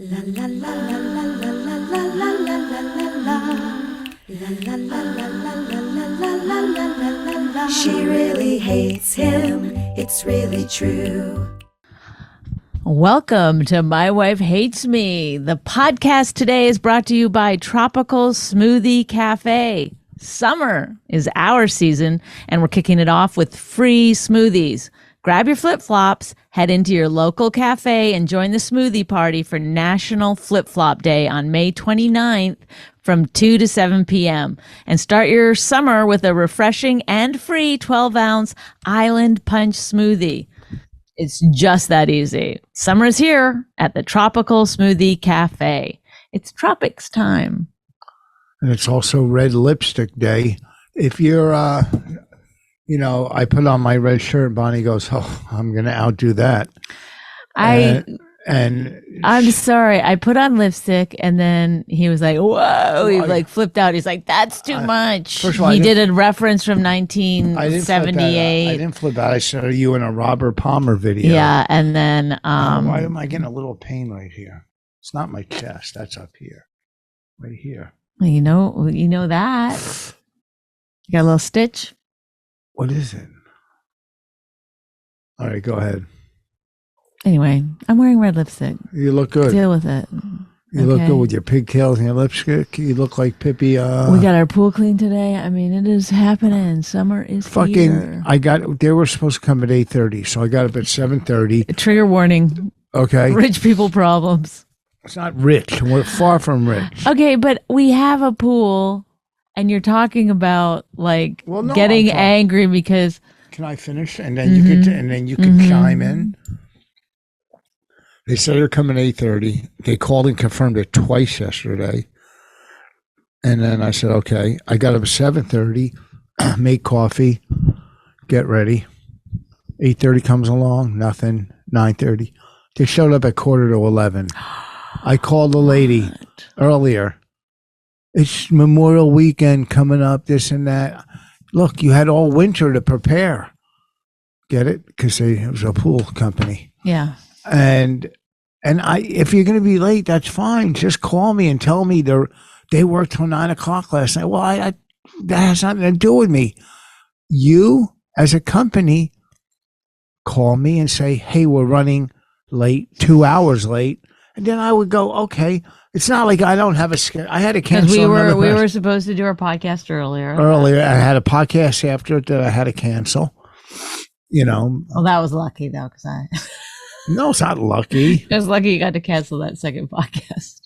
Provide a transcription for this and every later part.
La la la la la la la la la la la la la. La la la la la la la la la la la la. She really hates him, it's really true. Welcome to My Wife Hates Me. The podcast today is brought to you by Tropical Smoothie Cafe. Summer is our season, and we're kicking it off with free smoothies. Grab your flip-flops, head into your local cafe, and join the smoothie party for National Flip-Flop Day on May 29th from 2 to 7 p.m. And start your summer with a refreshing and free 12-ounce Island Punch smoothie. It's just that easy. Summer is here at the Tropical Smoothie Cafe. It's tropics time. And it's also Red Lipstick Day. If you're, I put on my red shirt and Bonnie goes, oh, I'm going to outdo that. I'm sorry. I put on lipstick and then he was like, whoa. He like flipped out. He's like, that's too much. First of all, he did a reference from 1978. I didn't flip out. I saw you in a Robert Palmer video. Yeah. And then, why am I getting a little pain right here? It's not my chest. That's up here. Right here. You know that. You got a little stitch. What is it? All right, go ahead. Anyway, I'm wearing red lipstick. You look good. Deal with it. You look good with your pigtails and your lipstick. You look like Pippi. We got our pool clean today. I mean, it is happening. Summer is here. They were supposed to come at 8:30, so I got up at 7:30. Trigger warning. Okay. Rich people problems. It's not rich. We're far from rich. Okay, but we have a pool, and you're talking about getting angry because. Can I finish? And then you can chime in. They said they're coming 8:30. They called and confirmed it twice yesterday. And then I said, okay. I got up at 7:30, make coffee, get ready. 8:30 comes along, nothing. 9:30. They showed up at 10:45. I called the lady earlier. It's Memorial Weekend coming up, this and that. Look, you had all winter to prepare. Get it? Because it was a pool company. Yeah. And if you're going to be late, that's fine. Just call me and tell me they worked till 9:00 last night. Well, that has nothing to do with me. You, as a company, call me and say, hey, we're running late, 2 hours late. And then I would go, okay. It's not like I don't have a schedule. I had to cancel. We were supposed to do our podcast earlier. I had a podcast after it that I had to cancel. Well, that was lucky though, because No, it's not lucky. It was lucky you got to cancel that second podcast.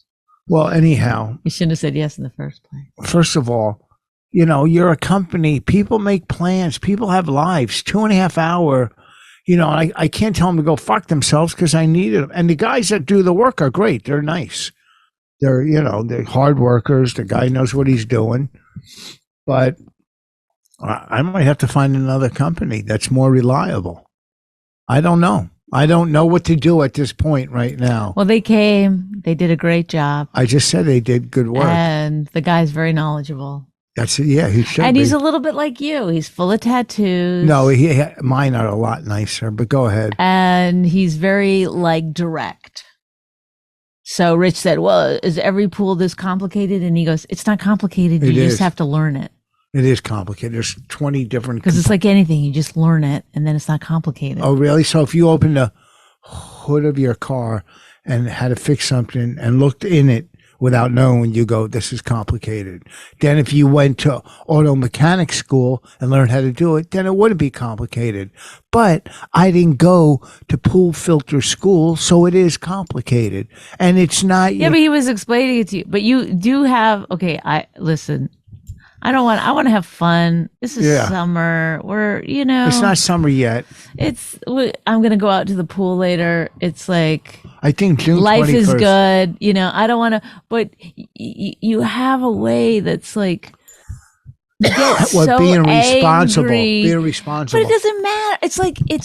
Well, anyhow. You shouldn't have said yes in the first place. First of all, you're a company. People make plans. People have lives. 2.5 hour. I can't tell them to go fuck themselves because I needed them. And the guys that do the work are great. They're nice. They're hard workers. The guy knows what he's doing. But I might have to find another company that's more reliable. I don't know. I don't know what to do at this point right now. Well, they came. They did a great job. I just said they did good work. And the guy's very knowledgeable. That's it. Yeah, he should And be. He's a little bit like you. He's full of tattoos. No, mine are a lot nicer, but go ahead. And he's very direct. So Rich said, well, is every pool this complicated? And he goes, it's not complicated. You just have to learn it. It is complicated. There's 20 different. Because it's like anything. You just learn it and then it's not complicated. Oh, really? So if you opened the hood of your car and had to fix something and looked in it without knowing, you go, this is complicated. Then if you went to auto mechanic school and learned how to do it, then it wouldn't be complicated. But I didn't go to pool filter school, so it is complicated. And it's not. Yeah, but he was explaining it to you. But you do have, listen. I want to have fun. This is summer. It's not summer yet. I'm going to go out to the pool later. It's like, I think June 21st. Life is good. I don't want to, but you have a way that's like, you get so being responsible. angry. Being responsible. But it doesn't matter. It's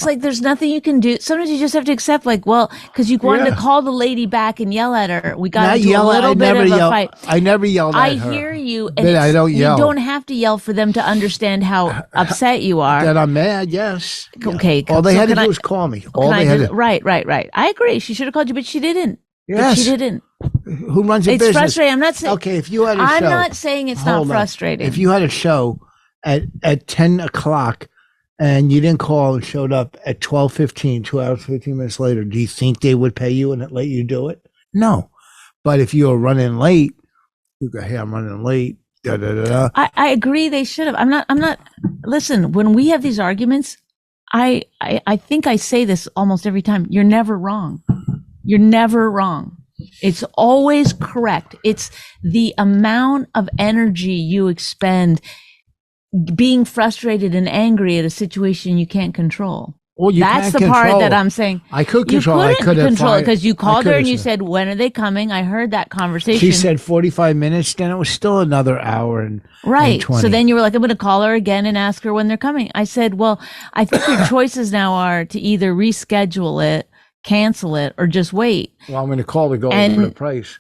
like there's nothing you can do. Sometimes you just have to accept, because you wanted to call the lady back and yell at her. We got into a little bit of a fight. I never yelled at her. I hear you. And I don't yell. You don't have to yell for them to understand how upset you are. That I'm mad, yes. Okay. All they had to do was call me. Right. I agree. She should have called you, but she didn't. But she didn't. Who runs a It's business? frustrating. I'm not saying. Okay, if you had a I'm show. not saying it's not Hold on. frustrating. If you had a show at 10 o'clock and you didn't call and showed up at 12:15, 2 hours, 15 minutes later, do you think they would pay you and let you do it? No. But if you were running late, you go, hey, I'm running late. Da, da, da, da. I agree they should have. I'm not listen, when we have these arguments, I think I say this almost every time. You're never wrong. You're never wrong. It's always correct. It's the amount of energy you expend being frustrated and angry at a situation you can't control. Well, you That's can't the part control. that I'm saying. I could control. You I could have control it fired- because you I called could her have and you said- said, when are they coming? I heard that conversation. She said 45 minutes, then it was still another hour and Right. and 20. So then you were like, I'm going to call her again and ask her when they're coming. I said, well, I think your choices now are to either reschedule it, cancel it, or just wait. Well, I'm going to call to go And- over the price.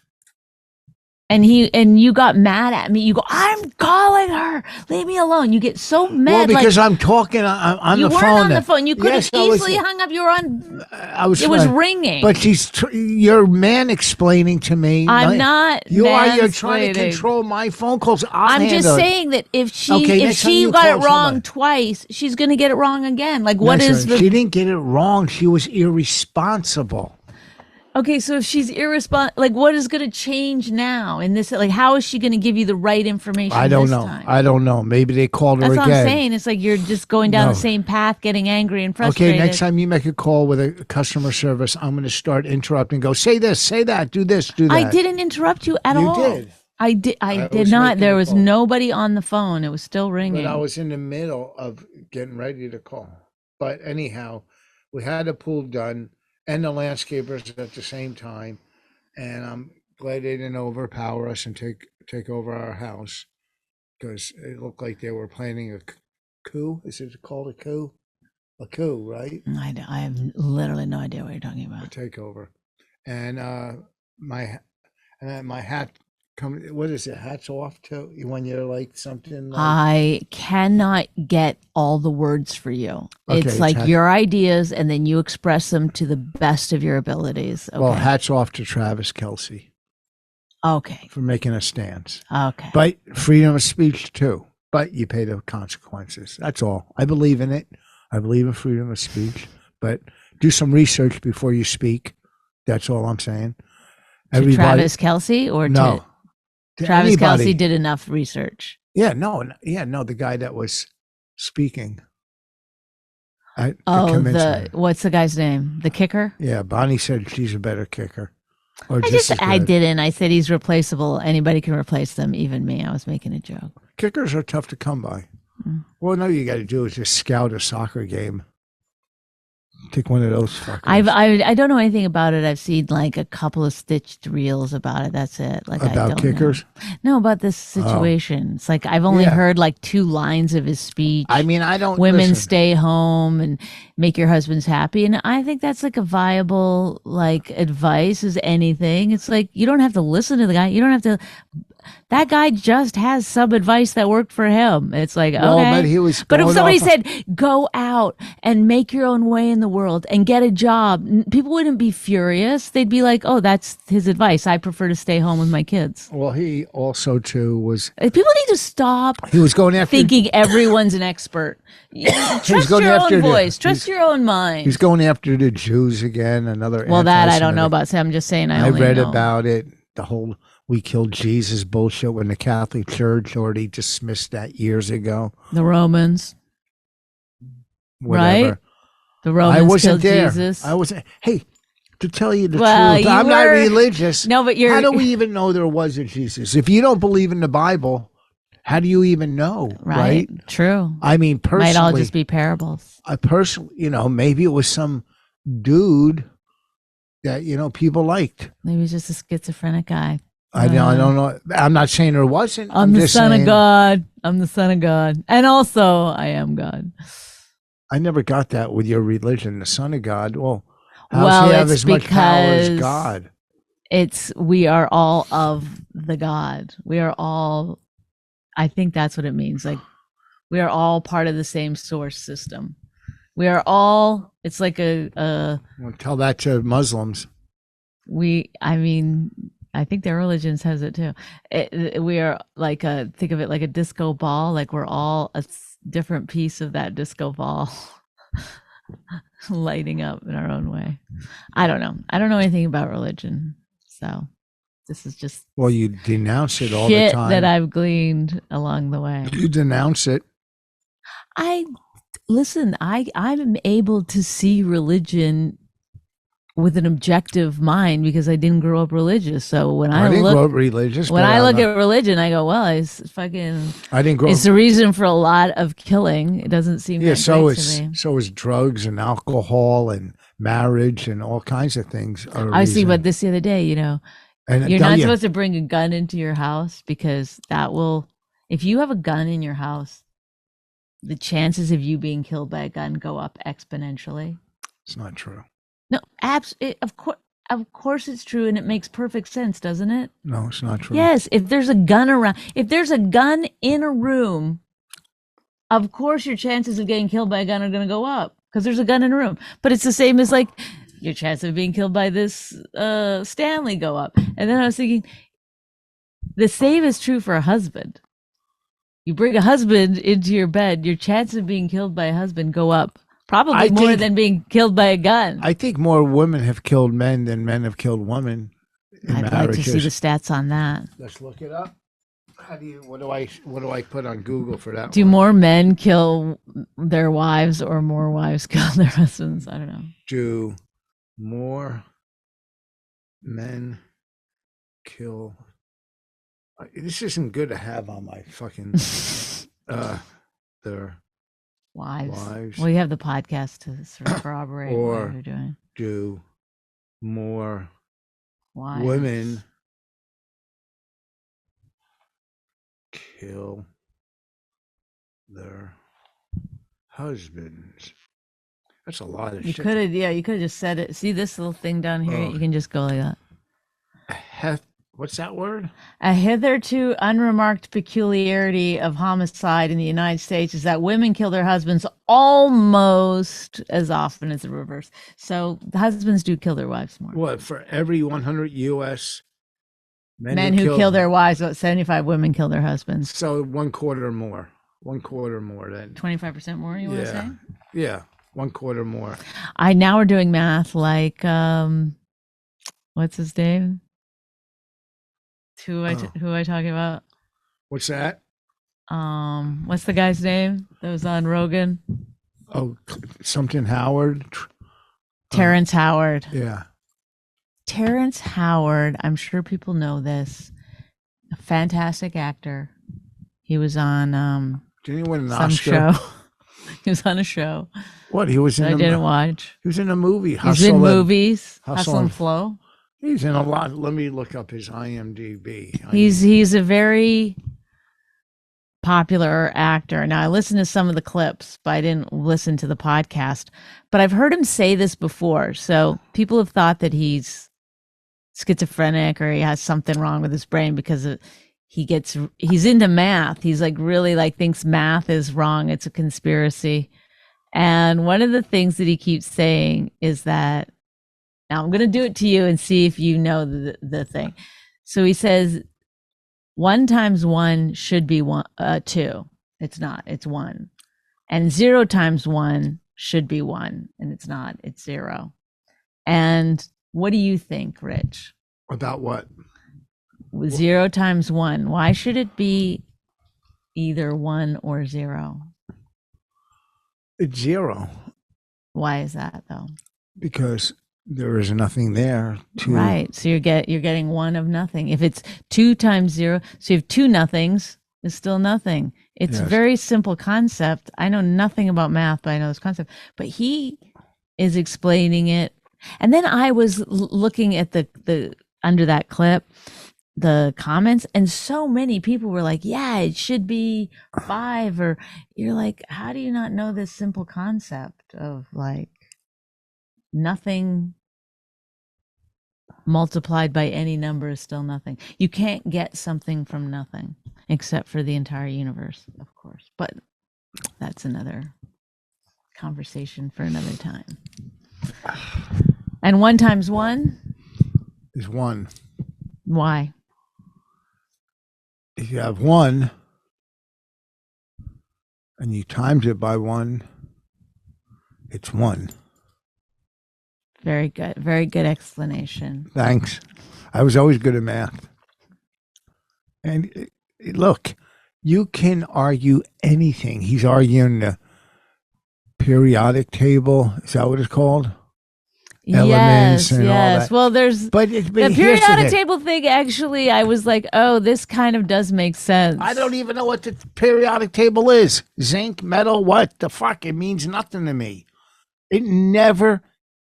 And you got mad at me. You go, I'm calling her. Leave me alone. You get so mad. Well, because like, I'm talking on you the weren't phone. on the phone. You could Yes, have I was- easily hung up. You were on. I was It was trying- ringing. But you're man explaining to me. I'm not. You're trying to mansplaining. control my phone calls. I'm just handle it. saying that if she Okay, next time you got it call wrong somebody. twice, she's going to get it wrong again. Like what Listen, is the? She didn't get it wrong. She was irresponsible. Okay, so if she's irresponsible, like what is going to change now in this? Like how is she going to give you the right information? I don't this know. time? I don't know. Maybe they called her That's what again. I'm saying. It's like you're just going down No. the same path, getting angry and frustrated. Okay, next time you make a call with a customer service, I'm going to start interrupting. Go, say this, say that, do this, do that. I didn't interrupt you at You all. did. I did. I did was not. making There a was call. nobody on the phone. It was still ringing. But I was in the middle of getting ready to call. But anyhow, we had a pool done and the landscapers at the same time. And I'm glad they didn't overpower us and take over our house because it looked like they were planning a coup. Is it called a coup? A coup, right? I have literally no idea what you're talking A about. takeover. And my hat what is it? Hats off to when you're like something like I cannot get all the words for you. Okay, It's it's like hat- your ideas and then you express them to the best of your abilities. Okay. well, hats off to Travis Kelce Okay. for making a stance. Okay. But freedom of speech too. But you pay the consequences. That's all. I believe in it. I believe in freedom of speech. But do some research before you speak. That's all I'm saying. To Travis Kelce or no. to Travis anybody. Kelce did enough research. The guy that was speaking. The Oh, commencement. what's the guy's name? The kicker? Yeah, Bonnie said she's a better kicker. Or I just as I good. didn't. I said he's replaceable. Anybody can replace them, even me. I was making a joke. Kickers are tough to come by. Mm. Well, no, you got to do is just scout a soccer game. Take one of those fuckers. I don't know anything about it. I've seen like a couple of stitched reels about it. That's it. Like I About don't kickers? know. No, about this situation. It's like I've only Yeah. heard like 2 lines of his speech. I mean, I don't. Women listen. stay home and make your husbands happy, and I think that's like a viable like advice as anything. It's like you don't have to listen to the guy. You don't have to. That guy just has some advice that worked for him. It's like, Well, okay. but he was But if going somebody off- said, go out and make your own way in the world and get a job, people wouldn't be furious. They'd be like, oh, that's his advice. I prefer to stay home with my kids. Well, he also too was. People need to stop He was going after. thinking everyone's an expert. Trust going your after own the- voice. Trust your own mind. He's going after the Jews again. Another. Well, that I don't know anti-Semitic- about. So I'm just saying I I only read know. about it. The whole "we killed Jesus" bullshit when the Catholic Church already dismissed that years ago. The Romans. Whatever. Right? The Romans I wasn't killed there. Jesus. I wasn't. Hey, to tell you the Well, truth, you I'm not were- religious. No, but you're How do we even know there was a Jesus? If you don't believe in the Bible, how do you even know? right. True. I mean, personally, Might all just be parables. I personally, maybe it was some dude that people liked. Maybe he's just a schizophrenic guy. I don't know. I'm not saying there wasn't. I'm the just son saying, of God. I'm the son of God. And also, I am God. I never got that with your religion, the Son of God. Well, how Well, does he have it's as much power as because- God? We are all of the God. We are all, I think that's what it means. Like, we are all part of the same source system. We are all, it's like Well, tell that to Muslims. I mean, I think their religion says it too. We are like think of it like a disco ball. Like we're all a different piece of that disco ball, lighting up in our own way. I don't know. I don't know anything about religion, so this is just Well, you denounce it all the shit time. that I've gleaned along the way. You denounce it. I'm able to see religion with an objective mind because I didn't grow up religious. So when I didn't look grow up religious. when but I I'm look not- at religion, I go, well, it's fucking. I didn't grow It's up. the reason for a lot of killing. It doesn't seem Yeah, that so great is to me. so is drugs and alcohol and marriage and all kinds of things. I was thinking about this the other day. You know, And you're don't not you- supposed to bring a gun into your house because that will. If you have a gun in your house, the chances of you being killed by a gun go up exponentially. It's not true. No, of course it's true, and it makes perfect sense, doesn't it? No, it's not true. Yes, if there's a gun around, if there's a gun in a room, of course your chances of getting killed by a gun are going to go up because there's a gun in a room. But it's the same as like your chance of being killed by this Stanley go up. And then I was thinking, the same is true for a husband. You bring a husband into your bed, your chance of being killed by a husband go up. Probably I more think- than being killed by a gun. I think more women have killed men than men have killed women in I'd like marriages. to see the stats on that. Let's look it up. What do I put on Google for that? Do one? more men kill their wives or more wives kill their husbands? I don't know. Do more men kill? This isn't good to have on my fucking their wives. Well, you have the podcast to sort of corroborate Or- what you're doing. Do more Wives. women kill their husbands? That's a lot of You shit. could have, you could have just said it. See this little thing down here? Oh. You can just go like that. What's that word? A hitherto unremarked peculiarity of homicide in the United States is that women kill their husbands almost as often as the reverse. So the husbands do kill their wives more. What, for every 100 U.S. Men who kill their wives, about 75 women kill their husbands. So one quarter more. 1/4 more than. 25% more, you want to say? Yeah. 1/4 more. Now we're doing math like what's his name? Who I talking about? What's that? What's the guy's name that was on Rogan? Oh, something Howard. Terrence Howard. Yeah. Terrence Howard, I'm sure people know this. A fantastic actor. He was on Didn't he win an some Oscar? show. He was on a show What? He was in that I a didn't watch. He was in a movie. He's in movies. Hustle Hustle and and- Flow. He's in a lot. Let me look up his IMDb. He's a very popular actor. Now I listened to some of the clips, but I didn't listen to the podcast. But I've heard him say this before. So people have thought that he's schizophrenic or he has something wrong with his brain because he's into math. He's like really like thinks math is wrong. It's a conspiracy. And one of the things that he keeps saying is that, now I'm going to do it to you and see if you know the thing. So he says 1 times 1 should be 2. It's not. It's 1. And 0 times 1 should be 1. And it's not. It's 0. And what do you think, Rich? About what? 0 times 1. Why should it be either 1 or 0? It's 0 Why is that though? because there is nothing there to. Right. So you're getting 1 of nothing. If it's 2 times 0, so you have 2 nothings, it's still nothing. It's a Yes. very simple concept. I know nothing about math, but I know this concept. But he is explaining it. And then I was looking at the under that clip, the comments, and so many people were like, yeah, it should be 5. Or you're like, how do you not know this simple concept of like nothing multiplied by any number is still nothing? You can't get something from nothing except for the entire universe, of course. But that's another conversation for another time. And 1 times 1 is 1. Why? If you have 1 and you times it by 1, it's 1. Very good. Very good explanation. Thanks. I was always good at math. And look, you can argue anything. He's arguing the periodic table. Is that what it's called? Elements and all that. Well, there's but the here's periodic thing. table thing. Actually, I was like, oh, this kind of does make sense. I don't even know what the periodic table is. Zinc, metal, what the fuck? It means nothing to me. It never,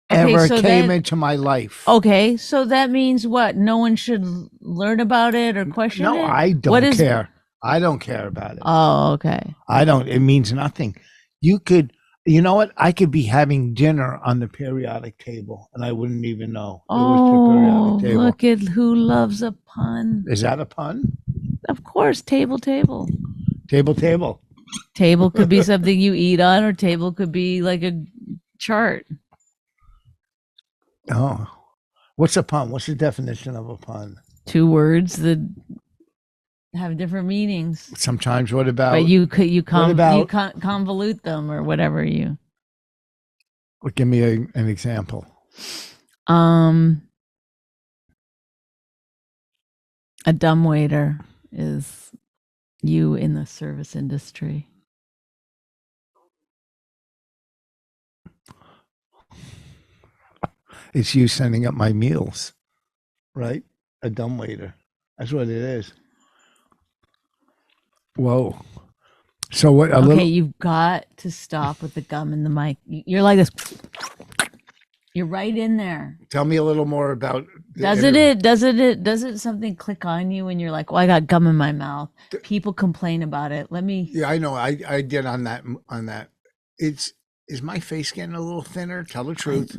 ever came into my life. Okay, so that means what? No one should learn about it or question it? No, I don't care. I don't care about it. Oh, okay. I don't. It means nothing. You know what? I could be having dinner on the periodic table and I wouldn't even know it was the periodic table. Look at who loves a pun. Is that a pun? Of course, table. Table. Table could be something you eat on, or table could be like a chart. Oh. What's a pun? What's the definition of a pun? 2 words that have different meanings. Sometimes what about? But you convolute them or whatever you. Give me an example. A dumbwaiter is you in the service industry. It's you sending up my meals, right? A dumbwaiter. That's what it is. Whoa. So what? You've got to stop with the gum in the mic. You're like this. You're right in there. Tell me a little more about. Doesn't something click on you when you're like, well, I got gum in my mouth. People complain about it. Yeah, I know. I did on that. Is my face getting a little thinner? Tell the truth.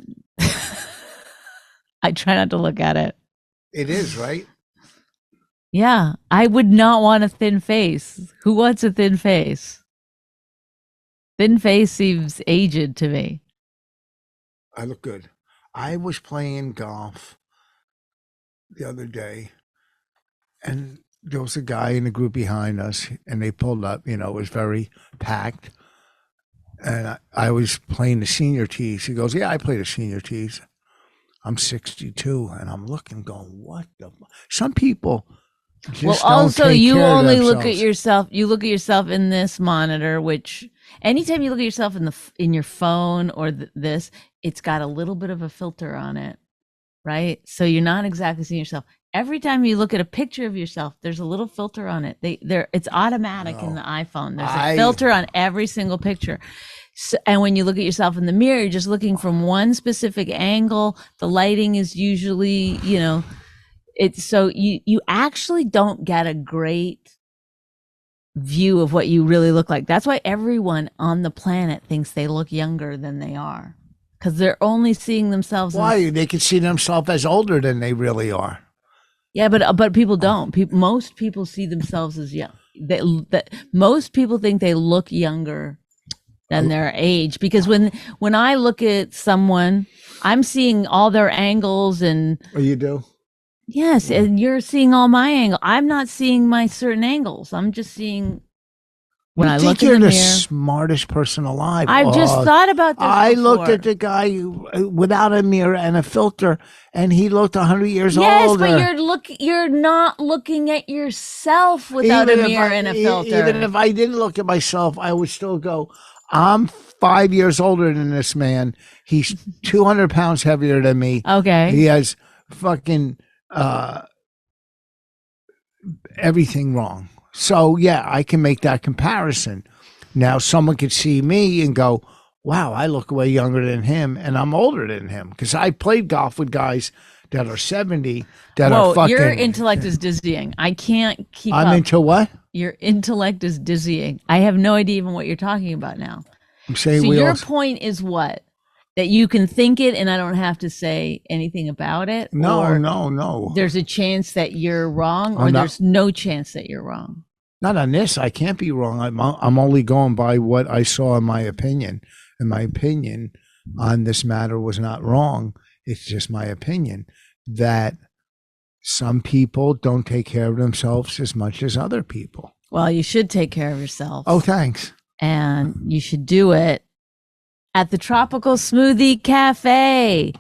I try not to look at it. It is, right? Yeah, I would not want a thin face. Who wants a thin face? Thin face seems aged to me. I look good. I was playing golf the other day, and there was a guy in the group behind us, and they pulled up. It was very packed. And I was playing the senior tees. He goes, yeah, I play the senior tees. I'm 62, and I'm looking, going, what the? Some people. Well, also, you only look at yourself. You look at yourself in this monitor, which anytime you look at yourself in your phone or this, it's got a little bit of a filter on it, right? So you're not exactly seeing yourself. Every time you look at a picture of yourself, there's a little filter on it. It's automatic in the iPhone. There's a filter on every single picture. So, and when you look at yourself in the mirror, you're just looking from one specific angle. The lighting is usually, it's so you actually don't get a great view of what you really look like. That's why everyone on the planet thinks they look younger than they are, because they're only seeing themselves. Why? They can see themselves as older than they really are. Yeah, but people don't. Most people see themselves as young. Most people think they look younger than their age, because when I look at someone, I'm seeing all their angles and. Oh, you do? Yes, and you're seeing all my angles. I'm not seeing my certain angles. I'm just seeing when I look in the mirror. You're the smartest person alive. I've just thought about this. I before. Looked at the guy without a mirror and a filter, and he looked 100 years older. Yes, but you're not looking at yourself without a mirror and a filter. Even if I didn't look at myself, I would still go, I'm 5 years older than this man. He's 200 pounds heavier than me. Okay. He has fucking everything wrong. So yeah, I can make that comparison. Now someone could see me and go, wow, I look way younger than him, and I'm older than him, because I played golf with guys that are 70 that are fucking. Your intellect is dizzying. I can't keep up. I'm into what? Your intellect is dizzying. I have no idea even what you're talking about now. I'm saying so your point is what? That you can think it and I don't have to say anything about it? No. There's a chance that you're wrong, or there's no chance that you're wrong? Not on this. I can't be wrong. I'm only going by what I saw in my opinion. And my opinion on this matter was not wrong. It's just my opinion that some people don't take care of themselves as much as other people. Well, you should take care of yourself. Oh, thanks. And you should do it at the Tropical Smoothie Cafe.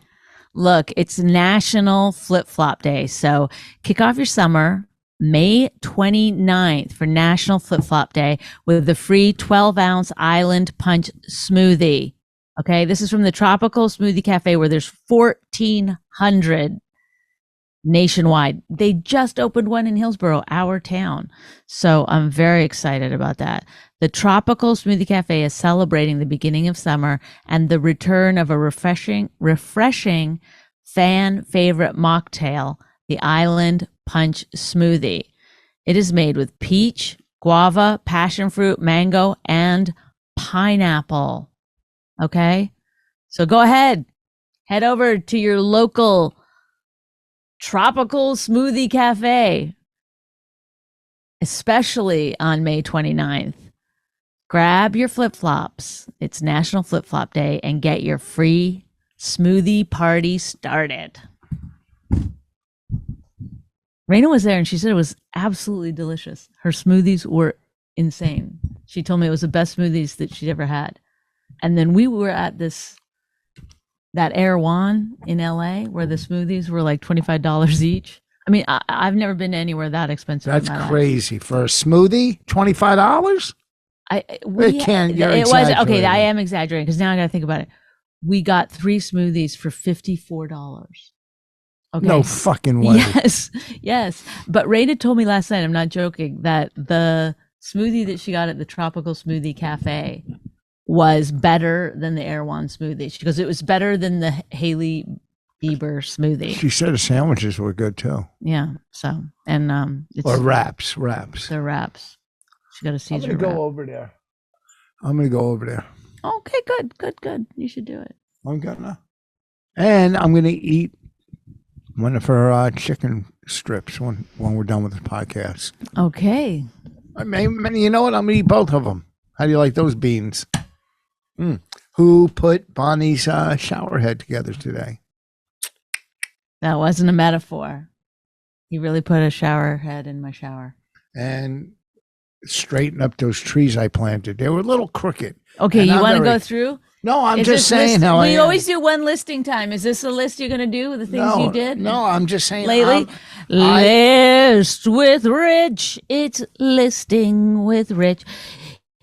Look, it's National Flip Flop Day. So kick off your summer May 29th for National Flip Flop Day with the free 12-ounce Island Punch smoothie. Okay, this is from the Tropical Smoothie Cafe where there's 1,400 nationwide. They just opened one in Hillsborough, our town. So I'm very excited about that. The Tropical Smoothie Cafe is celebrating the beginning of summer and the return of a refreshing fan favorite mocktail, the Island Punch Smoothie. It is made with peach, guava, passion fruit, mango, and pineapple. Okay? So go ahead. Head over to your local Tropical Smoothie Cafe, especially on May 29th. Grab your flip-flops. It's National Flip Flop Day and get your free smoothie party started. Raina was there and she said it was absolutely delicious. Her smoothies were insane. She told me it was the best smoothies that she'd ever had. And then we were at that Erewhon in LA where the smoothies were like $25 each. I mean, I've never been anywhere that expensive. That's crazy. For a smoothie, $25? It was okay. I am exaggerating because now I got to think about it. We got 3 smoothies for $54. Okay. No fucking way. Yes. But Raina told me last night, I'm not joking, that the smoothie that she got at the Tropical Smoothie Cafe was better than the Erewhon smoothie. She goes, it was better than the Haley Bieber smoothie. She said the sandwiches were good too. Yeah. So, and or wraps. They're wraps. She got a Caesar I'm gonna go over there. Okay, good. You should do it. And I'm gonna eat one of her chicken strips when we're done with the podcast. Okay. You know what? I'm gonna eat both of them. How do you like those beans? Who put Bonnie's shower head together today? That wasn't a metaphor. He really put a shower head in my shower. And straighten up those trees I planted. They were a little crooked. Okay, you want to go through? No, I'm just saying how I am. We always do one listing time. Is this a list you're going to do with the things you did? No, I'm just saying. Lately? List with Rich. It's listing with Rich.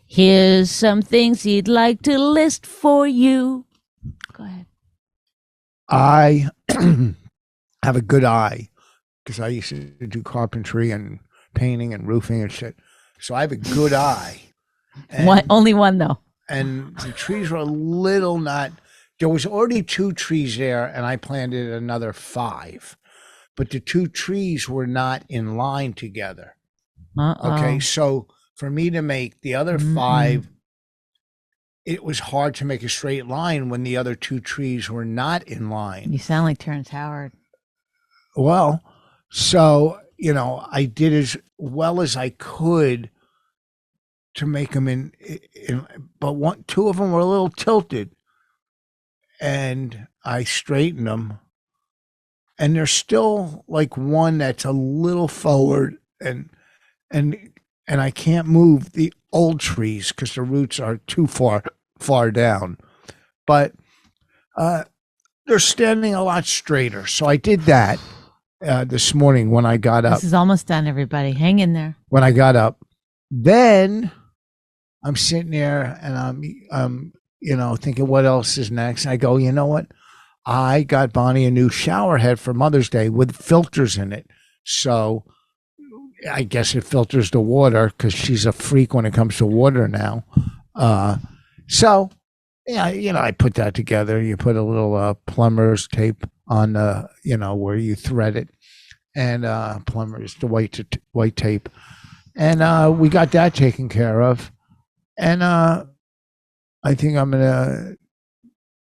Here's some things he'd like to list for you. Go ahead. I have a good eye because I used to do carpentry and painting and roofing and shit. So I have a good eye. Only one, though. And the trees were a little not. There was already 2 trees there, and I planted another 5. But the 2 trees were not in line together. Okay, so for me to make the other 5, it was hard to make a straight line when the other 2 trees were not in line. You sound like Terrence Howard. Well, so, I did as well as I could to make them in but 2 of them were a little tilted, and I straightened them, and there's still like one that's a little forward, and I can't move the old trees because the roots are too far down, but they're standing a lot straighter. So I did that this morning when I got up. This is almost done, everybody. Hang in there. When I got up, then I'm sitting there and I'm thinking what else is next. I go, you know what? I got Bonnie a new shower head for Mother's Day with filters in it. So I guess it filters the water because she's a freak when it comes to water now. So yeah, I put that together. You put a little plumber's tape on where you thread it, and plumber's the white tape. And we got that taken care of. And I think I'm going to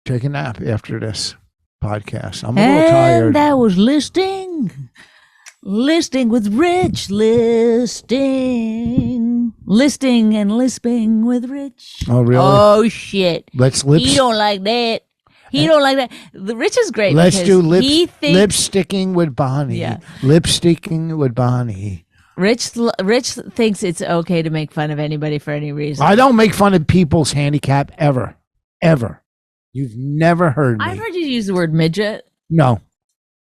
take a nap after this podcast. I'm a little tired. And that was listing with Rich. Listing and lisping with Rich. Oh, really? Oh, shit. Let's lip. You don't like that. He don't like that. The Rich is great. Let's because do he thinks lip-sticking with Bonnie. Yeah. Lip-sticking with Bonnie. Rich thinks it's okay to make fun of anybody for any reason. I don't make fun of people's handicap ever. Ever. You've never heard me. I've heard you use the word midget. No.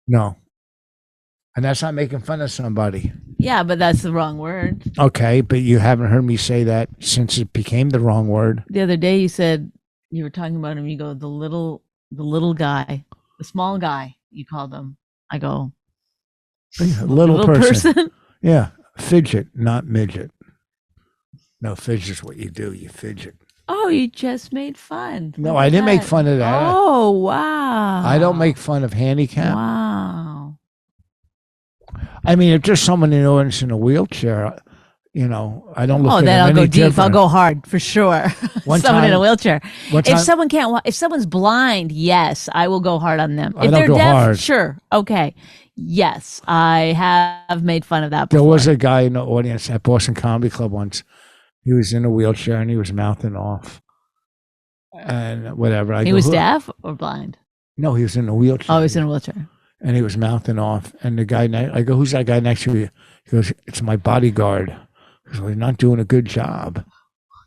And that's not making fun of somebody. Yeah, but that's the wrong word. Okay, but you haven't heard me say that since it became the wrong word. The other day you said you were talking about him. You go, the little guy, the small guy. You called him. I go, Little person. person. Yeah, fidget, not midget. No, fidget's what you do. You fidget. Oh, you just made fun. No, Look I at didn't make that. fun of that. Oh, wow. I don't make fun of handicap. Wow. I mean, if there's someone in the audience in a wheelchair, I don't look at then them I'll go any deep. I'll different. go hard for sure. One Someone in a time- wheelchair. one If time- someone can't walk, if someone's blind, yes, I will go hard on them. I If don't they're go deaf, hard. sure, okay, yes, I have made fun of that There before. was a guy in the audience at Boston Comedy Club once. He was in a wheelchair and he was mouthing off. And whatever. He was deaf or blind? No, he was in a wheelchair. Oh, he was in a wheelchair. And he was mouthing off. And the guy, I go, who's that guy next to you? He goes, it's my bodyguard. He goes, well, you're not doing a good job.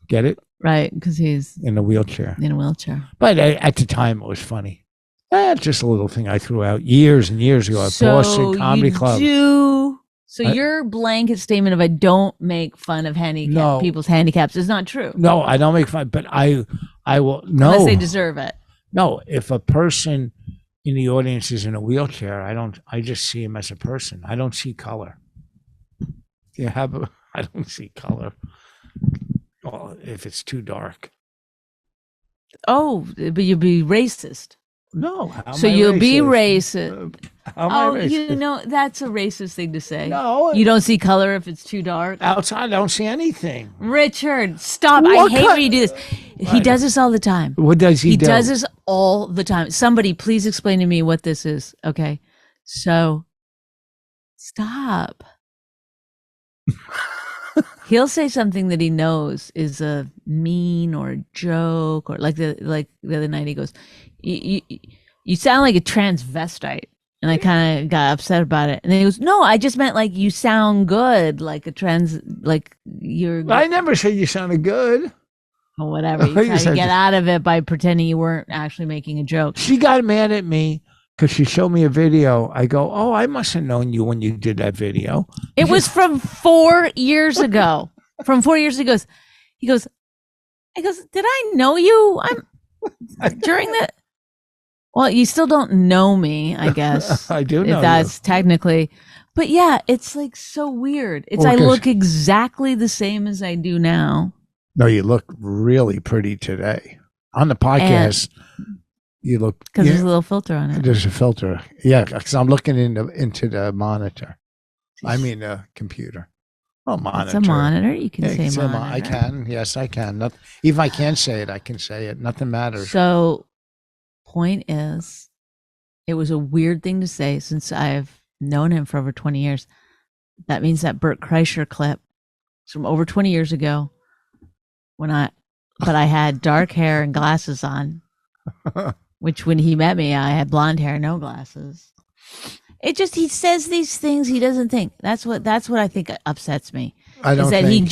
Get it? Right, because he's In a wheelchair. in a wheelchair. But at the time, it was funny. Just a little thing I threw out years and years ago at Boston Comedy Club. So your blanket statement of I don't make fun of people's handicaps is not true. No, I don't make fun, but I will. No, Unless they deserve it. no. If a person in the audience is in a wheelchair, I just see him as a person. I don't see color. I don't see color. Well, if it's too dark. Oh, but you'd be racist. No. How So am I you'll be racist? racist. How am I Oh, racist? that's a racist thing to say. No. You don't see color if it's too dark. Outside, I don't see anything. Richard, stop. What I hate kind- when you do this. He does this all the time. What does he do? He does this all the time. Somebody, please explain to me what this is. Okay. So stop. He'll say something that he knows is a mean or a joke, or like the other night he goes, you sound like a transvestite. And I kind of got upset about it. And then he goes, no, I just meant like you sound good, like you're I never said you sounded good. or whatever. You You try to said- get out of it by pretending you weren't actually making a joke. She got mad at me because she showed me a video. I go, oh, I must have known you when you did that video. It was from 4 years ago. From 4 years ago. He goes, did I know you? I'm during the. Well, you still don't know me, I guess. I do know if that's technically. But yeah, it's like so weird. It's Well, I 'cause- look exactly the same as I do now. No, you look really pretty today. On the podcast, you look. Because yeah, there's a little filter on it. there's a filter. Yeah, because I'm looking into the monitor. I mean, the computer. Oh, monitor. It's a monitor. You can Yeah, say it's a monitor. I can. Yes, I can. Even if I can't say it, I can say it. Nothing matters. So, point is, it was a weird thing to say since I've known him for over 20 years. That means that Bert Kreischer clip is from over 20 years ago but I had dark hair and glasses on, which when he met me, I had blonde hair, no glasses. He says these things he doesn't think. That's what I think upsets me. I don't is that think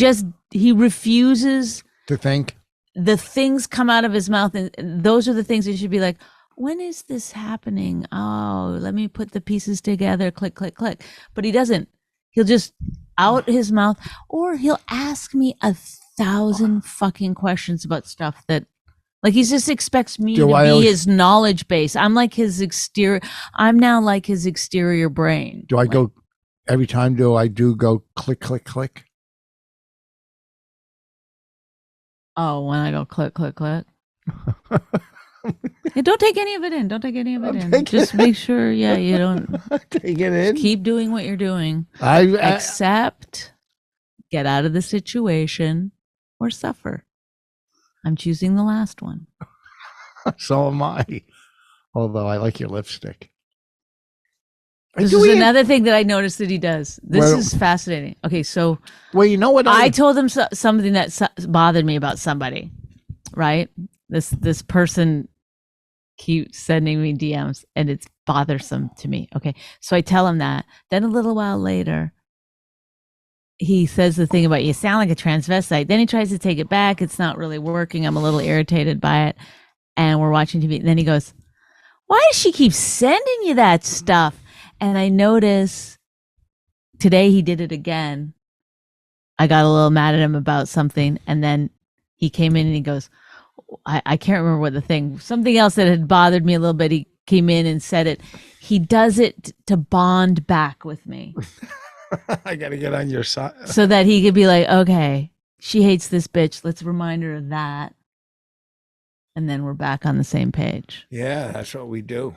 he refuses to think. the things come out of his mouth, and those are the things that should be like, when is this happening? Oh, let me put the pieces together, click, click, click. But he doesn't. He'll just out his mouth, or he'll ask me 1,000 fucking questions about stuff that, like, he just expects me to be his knowledge base. I'm like his exterior. I'm now like his exterior brain. Do I go every time? Do I go click, click, click? Oh, when I go click, click, click. Hey, don't take any of it in. Don't take any of it in. Just make sure, you don't Take it in. keep doing what you're doing. Except get out of the situation or suffer. I'm choosing the last one. So am I. Although I like your lipstick. This is another thing that I noticed that he does. This is fascinating. Okay, so Well, you know what? I told him something that bothered me about somebody, right? This person keep sending me DMs and it's bothersome to me. Okay. So I tell him that. Then a little while later, he says the thing about you sound like a transvestite. Then he tries to take it back. It's not really working. I'm a little irritated by it. And we're watching TV. And then he goes, why does she keep sending you that stuff? And I notice today he did it again. I got a little mad at him about something. And then he came in and he goes, I can't remember what the thing, something else that had bothered me a little bit. He came in and said it. He does it to bond back with me. I got to get on your side. So that he could be like, okay, she hates this bitch. Let's remind her of that. And then we're back on the same page. Yeah, that's what we do.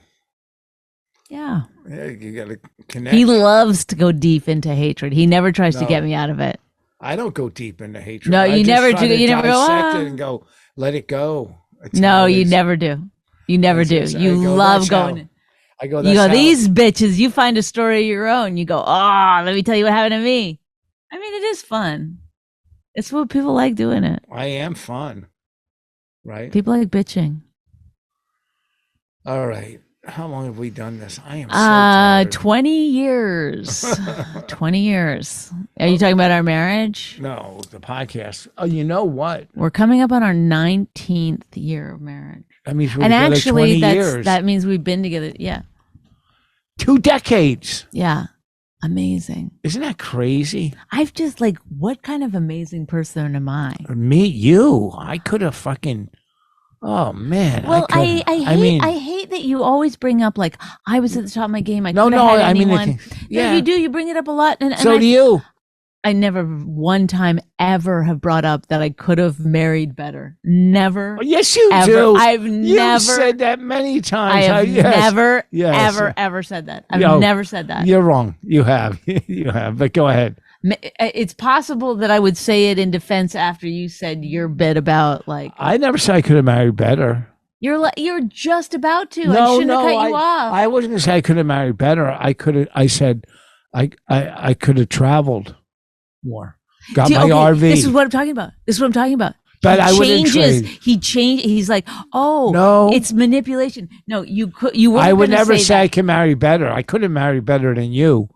Yeah. Yeah, you got to connect. He loves to go deep into hatred. He never tries to get me out of it. I don't go deep into hatred. No, you never do. You never go, dissect it and go, let it go. No, you never do. You never do. You love going. I go, you go, these bitches, you find a story of your own. You go, let me tell you what happened to me. I mean, it is fun. It's what people like doing it. I am fun. Right? People like bitching. All right. How long have we done this? I am so tired. 20 years. 20 years. Are you talking about our marriage? No, the podcast. Oh, you know what? We're coming up on our 19th year of marriage. That means we've and been actually, 20 years. That means we've been together. Yeah. 2 decades. Yeah. Amazing. Isn't that crazy? I've just like, what kind of amazing person am I? Me, you. I could have fucking. Oh man. Well, I hate that you always bring up like I was at the top of my game. I couldn't have had anyone. Yeah, you do. You bring it up a lot, and so do you. I never one time ever have brought up that I could have married better. Never. Oh, yes, you ever. do. You've said that many times. I have never, ever said that. I've never said that. You're wrong. You have. You have. But go ahead. It's possible that I would say it in defense after you said your bit about like. I never said I could have married better. You're just about to. No, I shouldn't have cut you off. I wasn't going to say I could have married better. I said I could have traveled more. Got my RV. This is what I'm talking about. But I wouldn't trade. He changed. He's like, no, it's manipulation. No, you could. You. I would never say I can marry better. I couldn't marry better than you.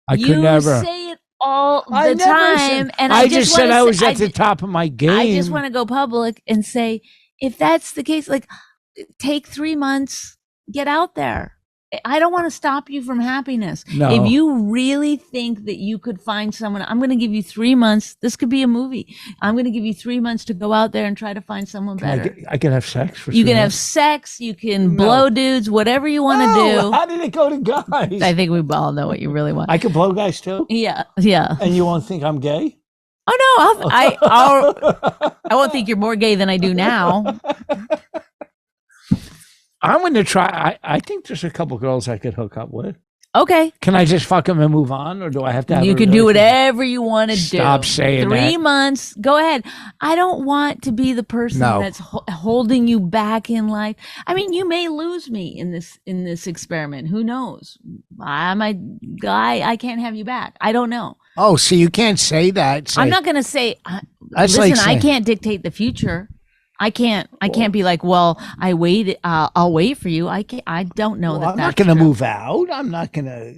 I could never. You say it all the time, and I just said I was at the top of my game. I just want to go public and say, if that's the case, like, take 3 months, get out there. I don't want to stop you from happiness. No. If you really think that you could find someone, I'm going to give you 3 months. This could be a movie. I'm going to give you 3 months to go out there and try to find someone better. I can have sex for 3 months. You can have sex. You can blow dudes, whatever you want to do. How did it go to guys? I think we all know what you really want. I can blow guys too? Yeah. And you won't think I'm gay? Oh, no. I won't think you're more gay than I do now. I'm going to try. I think there's a couple girls I could hook up with. Okay. Can I just fuck them and move on, or do I have to have You can do whatever you want to do. Stop saying 3 months. Go ahead. I don't want to be the person that's holding you back in life. I mean, you may lose me in this experiment. Who knows? I'm a guy. I can't have you back. I don't know. Oh, so you can't say that. I'm not going to say, listen, I can't dictate the future. I can't be like, well, I'll wait for you. I don't know that. I'm not going to move out. I'm not going to.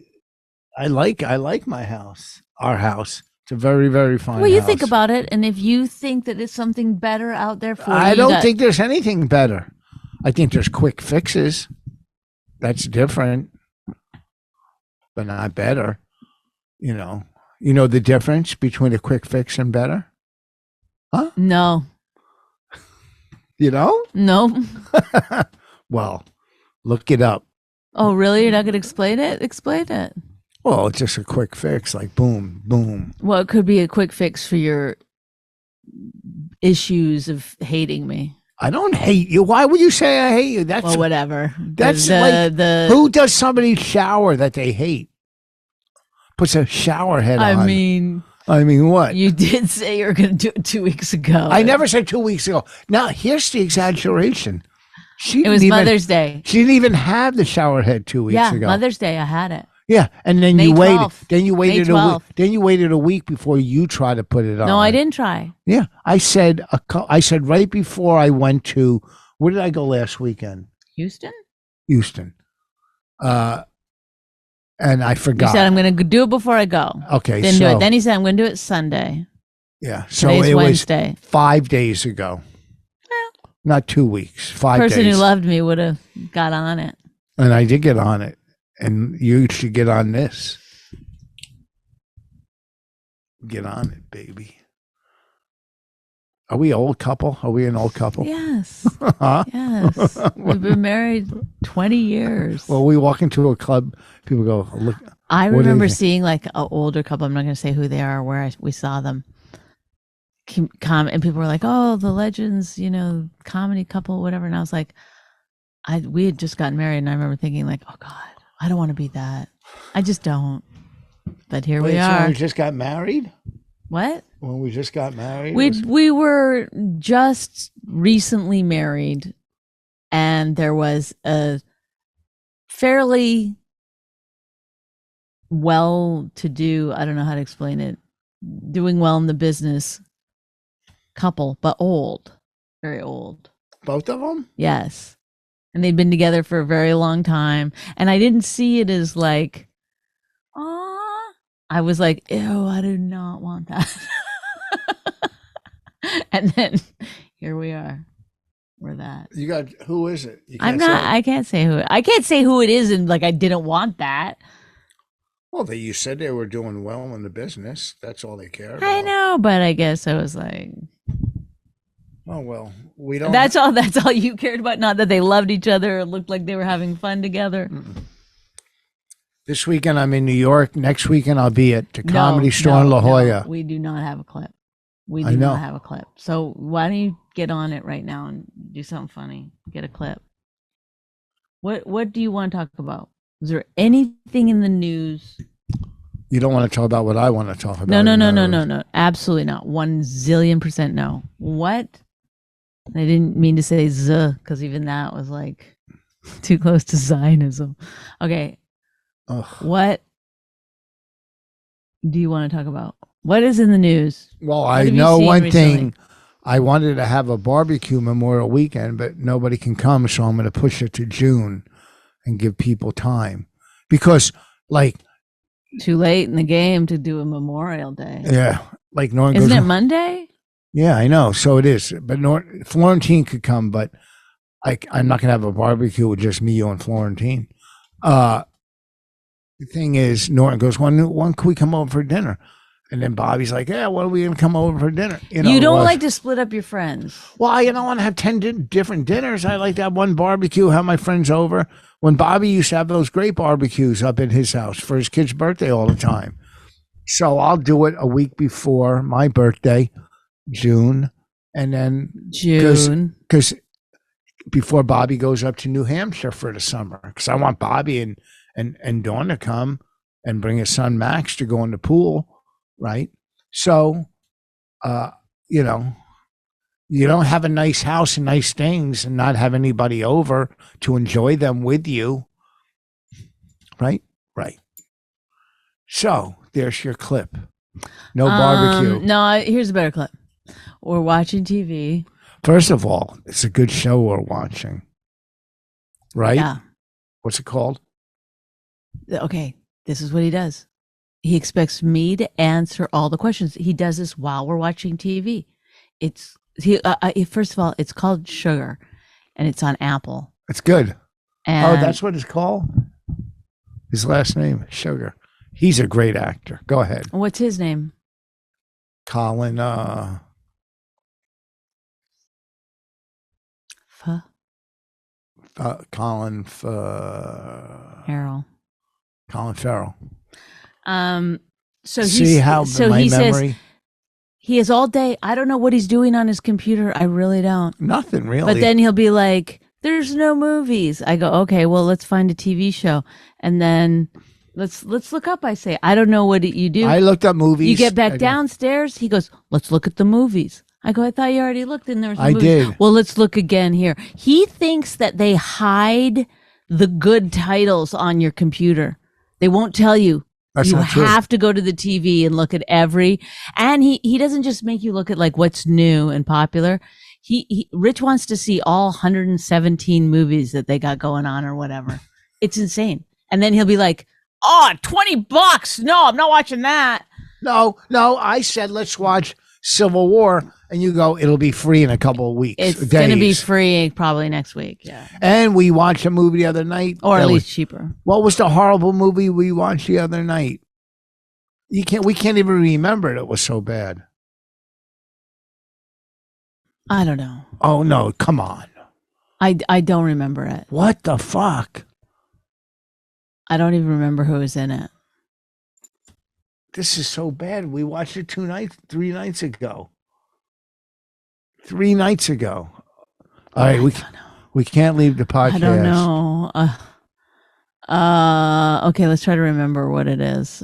I like my house, our house. It's a very, very fine Well, you house. think about it. And if you think that it's something better out there for you. I don't think there's anything better. I think there's quick fixes. That's different, but not better. You know the difference between a quick fix and better? Huh? No. You know? No. Well, look it up. Oh, really? You're not going to explain it? Explain it. Well, it's just a quick fix, like boom, boom. Well, it could be a quick fix for your issues of hating me. I don't hate you. Why would you say I hate you? That's well, whatever. That's who does somebody shower that they hate? Puts a shower head on. I mean, what? You did say you were going to do it 2 weeks ago. I never said 2 weeks ago. Now, here's the exaggeration. It was Mother's Day. She didn't even have the shower head 2 weeks ago. Yeah, Mother's Day, I had it. Yeah, and then you waited. Then you waited a week. Then you waited a week before you tried to put it on. No, I didn't try. Yeah, I said right before I went to. Where did I go last weekend? Houston? Houston. And I forgot. You said I'm going to do it before I go. Okay, Didn't do so it. Then he said I'm going to do it Sunday. yeah, so Today's it Wednesday. was 5 days ago. Not 2 weeks. 5 days. The person who loved me would have got on it. And I did get on it. And you should get on this. Get on it, baby. Are we an old couple? Are we an old couple? Yes. Huh? Yes. We've been married 20 years. Well, we walk into a club, people go, look. I what do you remember think? seeing like an older couple. I'm not going to say who they are, where we saw them come, and people were like, "Oh, the Legends, comedy couple, whatever." And I was like, we had just gotten married, and I remember thinking like, "Oh God, I don't want to be that. I just don't." But here we So are. we just got married? What? When we just got married? We were just recently married, and there was a fairly well-to-do, I don't know how to explain it, doing well in the business couple, but old, very old. Both of them? Yes. And they'd been together for a very long time. And I didn't see it as like, ah. I was like, ew, I do not want that. And then here we are. We're that. You got, who is it? You I'm can't not, say? I can't say who it is. And like, I didn't want that. Well, you said they were doing well in the business. That's all they care about. I know, but I guess I was like, Oh, well, we don't. that's all you cared about. Not that they loved each other or looked like they were having fun together. This weekend I'm in New York. Next weekend I'll be at the No, Comedy Store in La Jolla. we do not have a clip. We I do know. not have a clip. So why don't you get on it right now and do something funny? Get a clip. What do you want to talk about? Is there anything in the news? You don't want to talk about what I want to talk about. No. Absolutely not. 1,000,000% no. What? I didn't mean to say Z, because even that was like too close to Zionism. Okay. Ugh. What do you want to talk about? What is in the news? Well, What I have you know seen one recently? thing. I wanted to have a barbecue Memorial Weekend, but nobody can come, so I'm going to push it to June and give people time. Because, like, Too late in the game to do a Memorial Day. yeah, like Norton Isn't goes, it Monday? yeah, I know. So it is. But Florentine could come, but I'm not going to have a barbecue with just me, you, and Florentine. The thing is, Norton goes, when can we come over for dinner? And then Bobby's like, yeah, when are we going to come over for dinner? You it don't was- like to split up your friends. Well, I don't want to have 10 different dinners. I like to have one barbecue, have my friends over. When Bobby used to have those great barbecues up in his house for his kid's birthday all the time. So I'll do it a week before my birthday, June. And then June. because before Bobby goes up to New Hampshire for the summer, because I want Bobby and Dawn to come and bring his son Max to go in the pool, right? So, you don't have a nice house and nice things and not have anybody over to enjoy them with you, right? Right. So there's your clip. No barbecue. No, here's a better clip. We're watching TV. First of all, it's a good show we're watching, right? Yeah. What's it called? Okay, this is what he does. He expects me to answer all the questions. He does this while we're watching TV. First of all, it's called Sugar, and it's on Apple. It's good. And That's what it's called? His last name, Sugar. He's a great actor. Go ahead. what's his name? Colin, Colin Harold. Farrell. So See how my he memory? says he has all day. I don't know what he's doing on his computer. I really don't. Nothing really. But then he'll be like, "There's no movies." I go, "Okay, well, let's find a TV show." And then let's look up. I say, "I don't know what you do." I looked up movies. You get back I- downstairs. He goes, "Let's look at the movies." I go, "I thought you already looked and there was no I movies." did. Well, let's look again here. He thinks that they hide the good titles on your computer. They won't tell you. That's You not true. have to go to the TV and look at and he doesn't just make you look at like what's new and popular. Rich wants to see all 117 movies that they got going on or whatever. It's insane. And then he'll be like, "Oh, $20. No, I'm not watching that." No, I said let's watch Civil War, and you go, it'll be free in a couple of weeks. It's going to be free probably next week. Yeah. And we watched a movie the other night, or at least cheaper. What was the horrible movie we watched the other night? We can't even remember it. It was so bad. I don't know. Oh no, come on. I don't remember it. What the fuck? I don't even remember who was in it. This is so bad. We watched it 3 nights ago. 3 nights ago. All right, we can't leave the podcast. I don't know. Okay, let's try to remember what it is.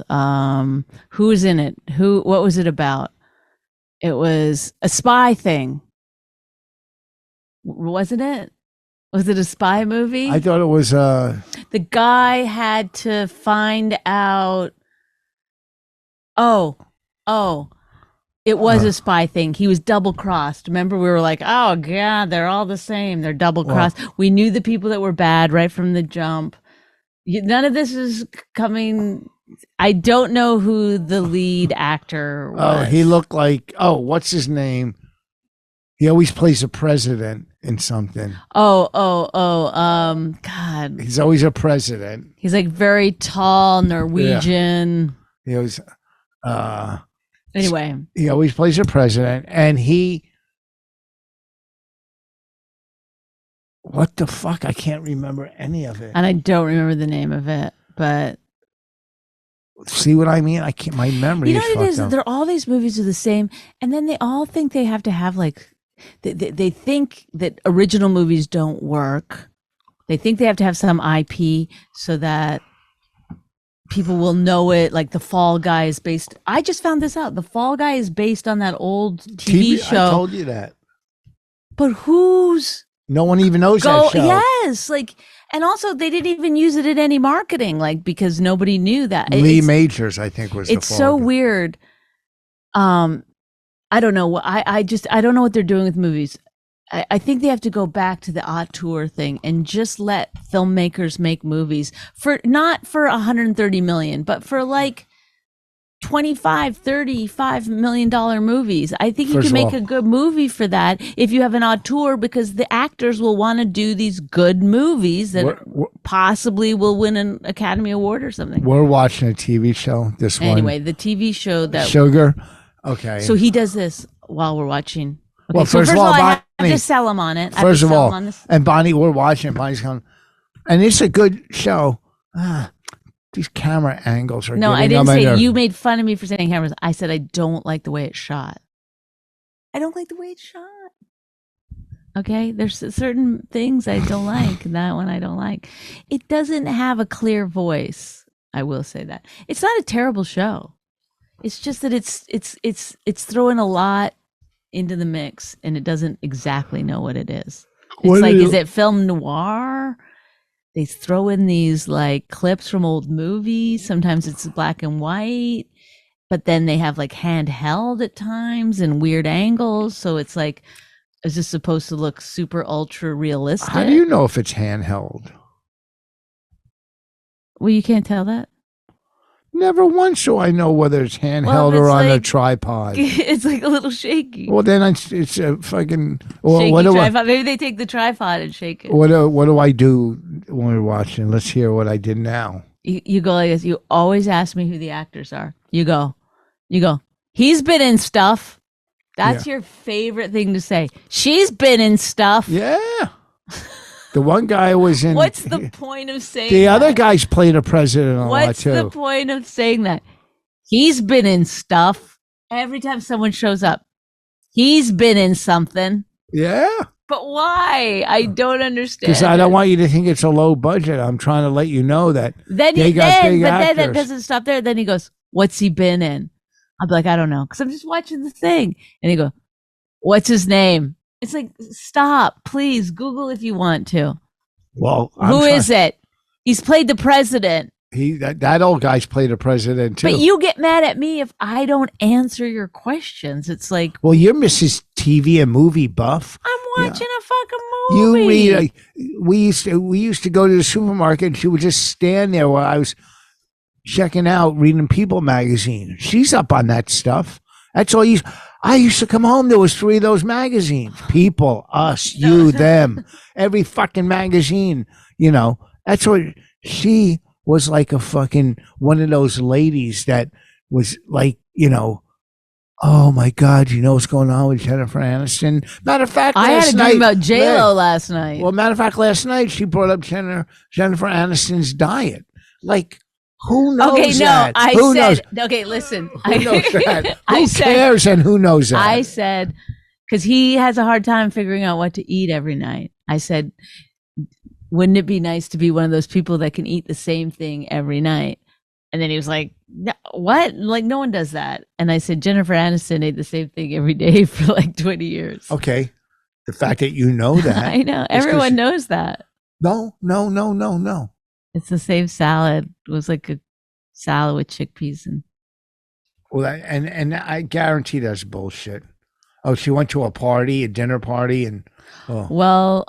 Who's in it? What was it about? It was a spy thing. Wasn't it? Was it a spy movie? I thought it was the guy had to find out. Oh, it was a spy thing. He was double crossed. Remember, we were like, "Oh God, they're all the same. They're double crossed." We knew the people that were bad right from the jump. None of this is coming. I don't know who the lead actor was. Oh, he looked like, what's his name? He always plays a president in something. God. He's always a president. He's like very tall, Norwegian. Yeah. He always, anyway. He always plays a president, and what the fuck? I can't remember any of it. And I don't remember the name of it, but. See what I mean? I can't. My memory. You know what it is? Up. They're all these movies are the same, and then they all think they have to have like. They think that original movies don't work. They think they have to have some IP so that people will know it. Like The Fall Guy is based. I just found this out. The Fall Guy is based on that old TV show. I told you that. But who's? No one even knows that show. Yes, like, and also they didn't even use it in any marketing, like because nobody knew that. Lee Majors, I think, was. It's so weird. I don't know. I don't know what they're doing with movies. I think they have to go back to the auteur thing and just let filmmakers make movies for not for 130 million, but for like 25, 35 million dollar movies. I think you can make a good movie for that if you have an auteur, because the actors will want to do these good movies that possibly will win an Academy Award or something. We're watching a TV show. Anyway, the TV show that Sugar. Okay. So he does this while we're watching. Okay, well, first of all, I have to sell him on it. First of all, and Bonnie, we're watching. Bonnie's going, and it's a good show. These camera angles are. No, I didn't say. You made fun of me for saying cameras. I said I don't like the way it's shot. I don't like the way it's shot. Okay, there's certain things I don't like. That one I don't like. It doesn't have a clear voice. I will say that it's not a terrible show. It's just that it's throwing a lot into the mix, and it doesn't exactly know what it is. It's is it film noir? They throw in these like clips from old movies. Sometimes it's black and white, but then they have like handheld at times and weird angles. So it's like, is this supposed to look super ultra realistic? How do you know if it's handheld? Well, you can't tell that. Never once, so I know whether it's handheld or on a tripod. It's like a little shaky. Well, then it's a fucking. Shaky tripod. Maybe they take the tripod and shake it. What do I do when we're watching? Let's hear what I did now. You go like this. You always ask me who the actors are. You go. He's been in stuff. That's your favorite thing to say. She's been in stuff. Yeah. The one guy was in. What's the point of saying the other guys played a president a lot too. What's the point of saying that? He's been in stuff. Every time someone shows up, he's been in something. Yeah. But why? I don't understand. Because I don't want you to think it's a low budget. I'm trying to let you know that then they got big actors. Then that doesn't stop there. Then he goes, "What's he been in?" I'll be like, "I don't know," because I'm just watching the thing. And he goes, "What's his name?" It's like, stop, please. Google if you want to. Well, who is it? He's played the president. that old guy's played a president too. But you get mad at me if I don't answer your questions. It's like, well, you're Mrs. TV and movie buff. I'm watching a fucking You movie. read. We used to go to the supermarket, and she would just stand there while I was checking out, reading People magazine. She's up on that stuff. That's all I used to come home. There was 3 of those magazines: People, Us, You, Them. Every fucking magazine. That's what she was, like a fucking one of those ladies that was like, oh my God, you know what's going on with Jennifer Aniston? Matter of fact, I had a dream about night- J-Lo last night. Well, matter of fact, last night she brought up Jennifer Aniston's diet. Like, who knows okay, no, that? I Who said, knows? okay, listen. Who knows that? I Who said- cares and who knows that? I said, because he has a hard time figuring out what to eat every night. I said, wouldn't it be nice to be one of those people that can eat the same thing every night? And then he was like, no, what? Like, no one does that. And I said, Jennifer Aniston ate the same thing every day for like 20 years. Okay. The fact that you know that. I know. Everyone knows that. No. It's the same salad. It was like a salad with chickpeas and. Well, and I guarantee that's bullshit. Oh, she went to a dinner party, and Well,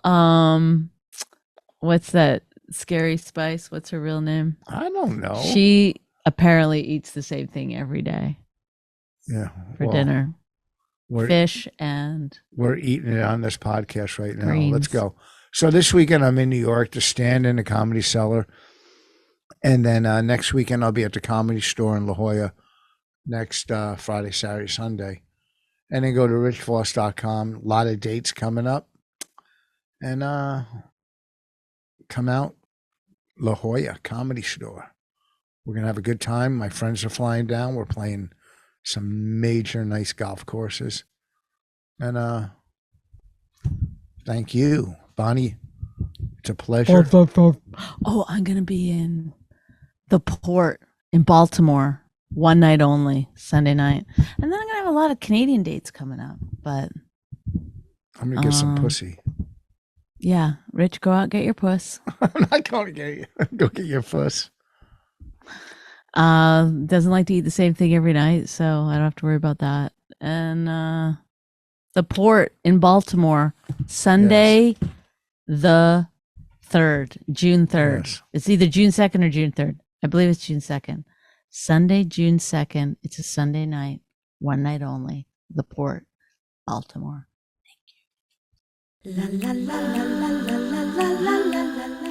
what's that? Scary Spice? What's her real name? I don't know. She apparently eats the same thing every day for dinner. Fish and we're eating it on this podcast right now. greens. Let's go. So this weekend I'm in New York to stand in the Comedy Cellar, and then next weekend I'll be at the Comedy Store in La Jolla next Friday, Saturday, Sunday, and then go to richvoss.com. A lot of dates coming up, and come out La Jolla Comedy Store. We're gonna have a good time. My friends are flying down. We're playing some major nice golf courses, and thank you, Bonnie. It's a pleasure. Oh, I'm gonna be in the Port in Baltimore one night only, Sunday night, and then I'm gonna have a lot of Canadian dates coming up. But I'm gonna get some pussy. yeah, Rich, go out, get your puss. I'm not going to get you. Go get your puss. Doesn't like to eat the same thing every night, so I don't have to worry about that. And the Port in Baltimore, Sunday, the 3rd, June 3rd. Yes. It's either June 2nd or June 3rd. I believe it's June 2nd. Sunday, June 2nd. It's a Sunday night, one night only. The Port, Baltimore.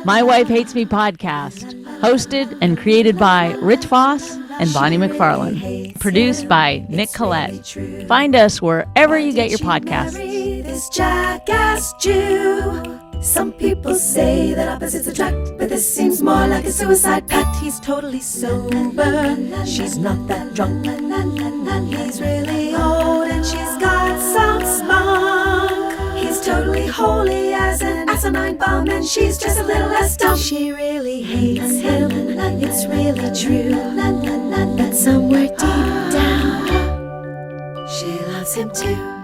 My Wife Hates Me podcast, hosted and created by Rich Voss and Bonnie McFarlane, produced by Nick Collette. Find us wherever you get your podcasts. This jackass Jew. Some people say that opposites attract, but this seems more like a suicide pact. He's totally sober, she's not that drunk. He's really old and she's got some spunk. He's totally holy as an asinine bomb, and she's just a little less dumb. She really hates him, it's really true. But somewhere deep down, she loves him too.